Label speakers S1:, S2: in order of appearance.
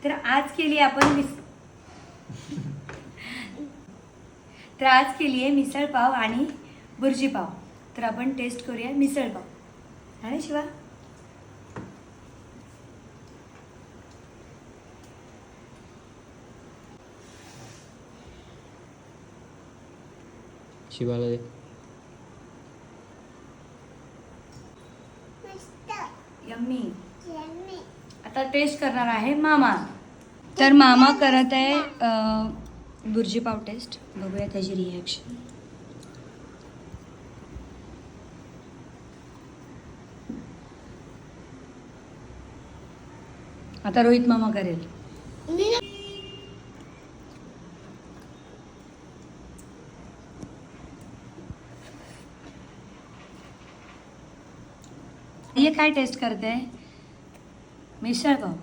S1: तर आज केली आपण तर आज केली आहे मिसळ पाव आणि बुर्जी पाव. तर आपण टेस्ट करूया मिसळ पाव. आणि शिवा
S2: शिवाला दे.
S1: यम्मी. आता टेस्ट करणार आहे मामा. तर मामा करत आहे बुर्जी पाव टेस्ट. बघूया त्याची रिॲक्शन. आता रोहित मामा करेल. ये काय टेस्ट करते मिसळ पाव.